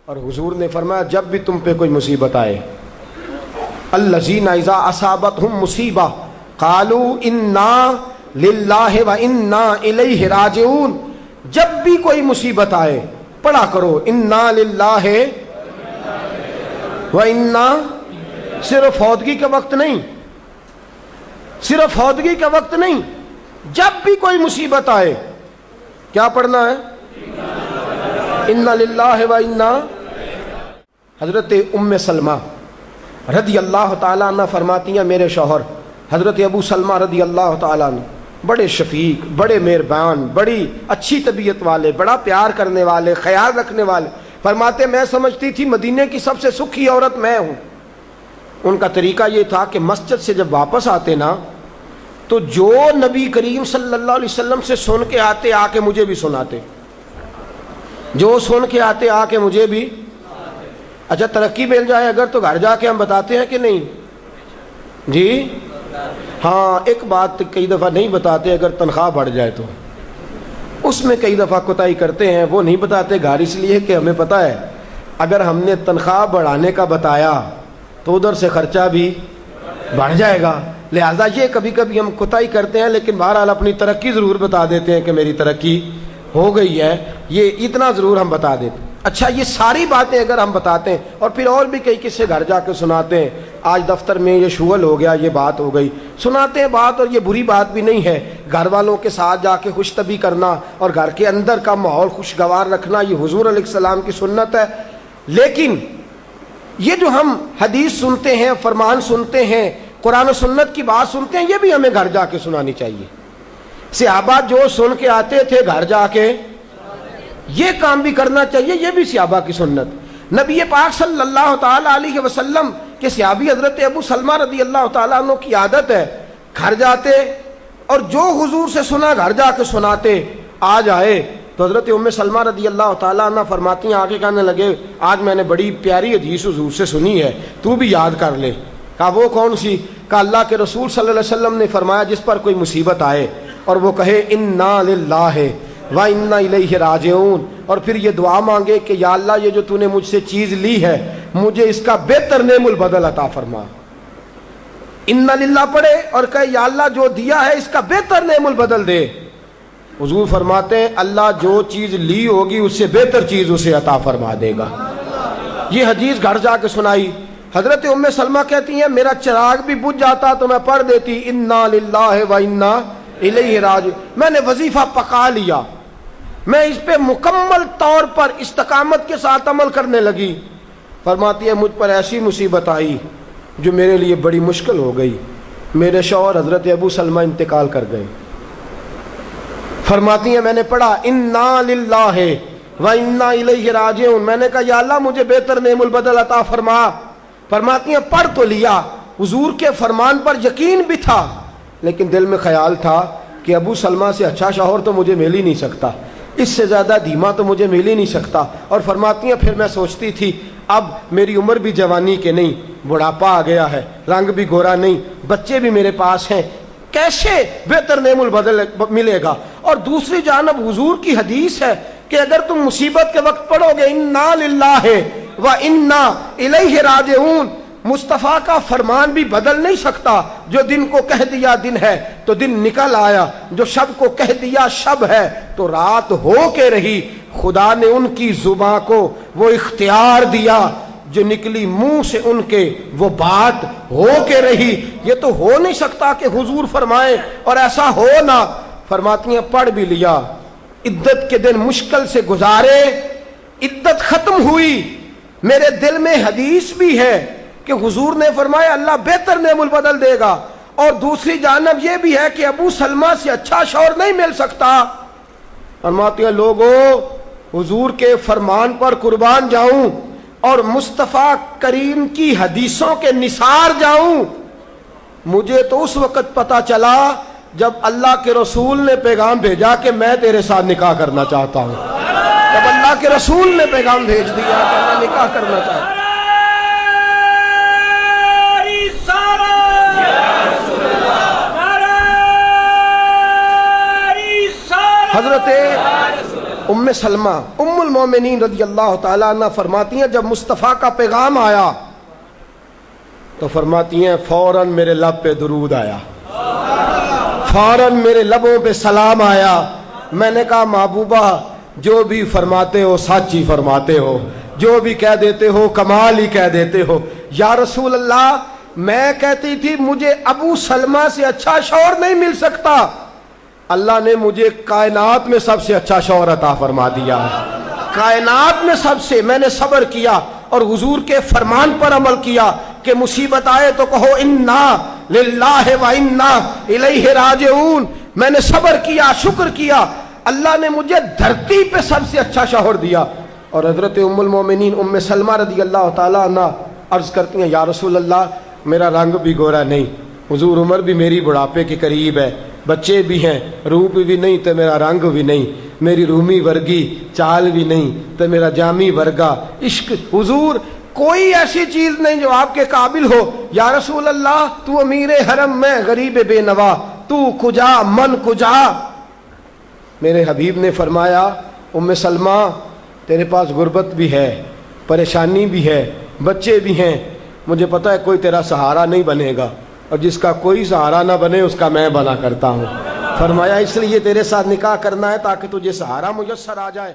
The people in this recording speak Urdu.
اور حضور نے فرمایا جب بھی تم پہ کوئی مصیبت آئے، الذین اذا اصابتہم مصیبہ قالوا انا للہ و انا الیہ راجعون، جب بھی کوئی مصیبت آئے پڑھا کرو انا للہ و انا، صرف فوتگی کے وقت نہیں، صرف فوتگی کے وقت نہیں، جب بھی کوئی مصیبت آئے کیا پڑھنا ہے؟ انا للہ و انا۔ حضرت ام سلمہ رضی اللہ تعالیٰ عنہ فرماتی ہیں میرے شوہر حضرت ابو سلمہ رضی اللہ تعالیٰ عنہ بڑے شفیق، بڑے مہربان، بڑی اچھی طبیعت والے، بڑا پیار کرنے والے، خیال رکھنے والے، فرماتے میں سمجھتی تھی مدینے کی سب سے سکھی عورت میں ہوں۔ ان کا طریقہ یہ تھا کہ مسجد سے جب واپس آتے نا تو جو نبی کریم صلی اللہ علیہ وسلم سے سن کے آتے آ کے مجھے بھی سناتے، جو سن کے آتے آ کے مجھے بھی۔ اچھا ترقی مل جائے اگر تو گھر جا کے ہم بتاتے ہیں کہ نہیں جی؟ ہاں ایک بات کئی دفعہ نہیں بتاتے، اگر تنخواہ بڑھ جائے تو اس میں کئی دفعہ کوتاہی کرتے ہیں، وہ نہیں بتاتے گھر اس لیے کہ ہمیں پتہ ہے اگر ہم نے تنخواہ بڑھانے کا بتایا تو ادھر سے خرچہ بھی بڑھ جائے گا، لہذا یہ کبھی کبھی ہم کوتاہی کرتے ہیں، لیکن بہرحال اپنی ترقی ضرور بتا دیتے ہیں کہ میری ترقی ہو گئی ہے، یہ اتنا ضرور ہم بتا دیتے ہیں۔ اچھا یہ ساری باتیں اگر ہم بتاتے ہیں اور پھر اور بھی کئی قصے گھر جا کے سناتے ہیں، آج دفتر میں یہ شغل ہو گیا، یہ بات ہو گئی، سناتے ہیں بات، اور یہ بری بات بھی نہیں ہے، گھر والوں کے ساتھ جا کے خوش طبی کرنا اور گھر کے اندر کا ماحول خوشگوار رکھنا یہ حضور علیہ السلام کی سنت ہے۔ لیکن یہ جو ہم حدیث سنتے ہیں، فرمان سنتے ہیں، قرآن و سنت کی بات سنتے ہیں، یہ بھی ہمیں گھر جا کے سنانی چاہیے۔ صحابہ جو سن کے آتے تھے گھر جا کے یہ کام بھی کرنا چاہیے، یہ بھی صحابہ کی سنت۔ نبی پاک صلی اللہ تعالیٰ علیہ وسلم کے صحابی حضرت ابو سلمہ رضی اللہ تعالیٰ عنہ کی عادت ہے گھر جاتے اور جو حضور سے سنا گھر جا کے سناتے، آج آئے تو حضرت ام سلمہ رضی اللہ تعالیٰ عنہ فرماتی ہیں، آگے کہنے لگے آج میں نے بڑی پیاری حدیث حضور سے سنی ہے، تو بھی یاد کر لے۔ کہا وہ کون سی؟ کہا اللہ کے رسول صلی اللہ علیہ وسلم نے فرمایا جس پر کوئی مصیبت آئے اور وہ کہے انا للہ وَإِنَّا إِلَيْهِ راجعون، اور پھر یہ دعا مانگے کہ یا اللہ یہ جو تو نے مجھ سے چیز لی ہے مجھے اس کا بہتر نعم البدل عطا فرما۔ اِنَّا لِلَّہ پڑھے اور کہے یا اللہ جو دیا ہے اس کا بہتر نعم البدل دے۔ حضور فرماتے ہیں اللہ جو چیز لی ہوگی اس سے بہتر چیز اسے عطا فرما دے گا۔ یہ حدیث گھر جا کے سنائی۔ حضرت ام سلمہ کہتی ہیں میرا چراغ بھی بجھ جاتا تو میں پڑھ دیتی اِنَّا لِلَّهِ وَإِنَّا إِلَيْهِ راجعون۔ میں نے وظیفہ پکا لیا، میں اس پہ مکمل طور پر استقامت کے ساتھ عمل کرنے لگی۔ فرماتی ہے مجھ پر ایسی مصیبت آئی جو میرے لیے بڑی مشکل ہو گئی، میرے شوہر حضرت ابو سلمہ انتقال کر گئے۔ فرماتی ہیں میں نے پڑھا انا للہ و انا الیہ راجعون، میں نے کہا یا اللہ مجھے بہتر نعم البدل عطا فرما۔ فرماتی ہیں پڑھ تو لیا، حضور کے فرمان پر یقین بھی تھا، لیکن دل میں خیال تھا کہ ابو سلمہ سے اچھا شوہر تو مجھے مل ہی نہیں سکتا، اس سے زیادہ دھیما تو مجھے مل ہی نہیں سکتا۔ اور فرماتی ہیں پھر میں سوچتی تھی اب میری عمر بھی جوانی کے نہیں، بڑھاپا آ گیا ہے، رنگ بھی گورا نہیں، بچے بھی میرے پاس ہیں، کیسے بہتر نعم البدل ملے گا؟ اور دوسری جانب حضور کی حدیث ہے کہ اگر تم مصیبت کے وقت پڑھو گے انا للہ و انا الیہ راجعون، مصطفیٰ کا فرمان بھی بدل نہیں سکتا، جو دن کو کہہ دیا دن ہے تو دن نکل آیا، جو شب کو کہہ دیا شب ہے تو رات ہو کے رہی۔ خدا نے ان کی زباں کو وہ اختیار دیا جو نکلی منہ سے ان کے وہ بات ہو کے رہی۔ یہ تو ہو نہیں سکتا کہ حضور فرمائے اور ایسا ہو نہ۔ فرماتی ہیں پڑھ بھی لیا، عدت کے دن مشکل سے گزارے، عدت ختم ہوئی، میرے دل میں حدیث بھی ہے کہ حضور نے فرمایا اللہ بہتر نعم البدل دے گا، اور دوسری جانب یہ بھی ہے کہ ابو سلمہ سے اچھا شوہر نہیں مل سکتا۔ فرماتی ہیں لوگوں حضور کے فرمان پر قربان جاؤں اور مصطفیٰ کریم کی حدیثوں کے نثار جاؤں۔ مجھے تو اس وقت پتا چلا جب اللہ کے رسول نے پیغام بھیجا کہ میں تیرے ساتھ نکاح کرنا چاہتا ہوں، جب اللہ کے رسول نے پیغام بھیج دیا کہ میں نکاح کرنا چاہتا ہوں۔ حضرت ام سلمہ ام المومنین رضی اللہ تعالیٰ عنہ فرماتی ہیں جب مصطفیٰ کا پیغام آیا تو فرماتی ہیں فوراً میرے لب پہ درود آیا، فوراً میرے لبوں پہ سلام آیا۔ میں نے کہا محبوبہ جو بھی فرماتے ہو سچ ہی فرماتے ہو، جو بھی کہہ دیتے ہو کمال ہی کہہ دیتے ہو۔ یا رسول اللہ میں کہتی تھی مجھے ابو سلمہ سے اچھا شوہر نہیں مل سکتا، اللہ نے مجھے کائنات میں سب سے اچھا شوہر عطا فرما دیا، کائنات میں سب سے۔ میں نے صبر کیا اور حضور کے فرمان پر عمل کیا کہ مصیبت آئے تو کہو انا للہ و انا الیہ راجعون۔ میں نے صبر کیا، شکر کیا، اللہ نے مجھے دھرتی پہ سب سے اچھا شوہر دیا۔ اور حضرت ام المومنین ام سلمہ رضی اللہ تعالیٰ عنہ عرض کرتی ہیں یا رسول اللہ میرا رنگ بھی گورا نہیں، حضور عمر بھی میری بڑھاپے کے قریب ہے، بچے بھی ہیں، روپ بھی نہیں تو میرا رنگ بھی نہیں، میری رومی ورگی چال بھی نہیں تو میرا جامی ورگا عشق، حضور کوئی ایسی چیز نہیں جو آپ کے قابل ہو۔ یا رسول اللہ تو امیر حرم میں غریب بے نوا، تو کجا من کجا۔ میرے حبیب نے فرمایا ام سلمہ تیرے پاس غربت بھی ہے، پریشانی بھی ہے، بچے بھی ہیں، مجھے پتا ہے کوئی تیرا سہارا نہیں بنے گا، اور جس کا کوئی سہارا نہ بنے اس کا میں بنا کرتا ہوں۔ فرمایا اس لیے تیرے ساتھ نکاح کرنا ہے تاکہ تجھے سہارا میسر آ جائے۔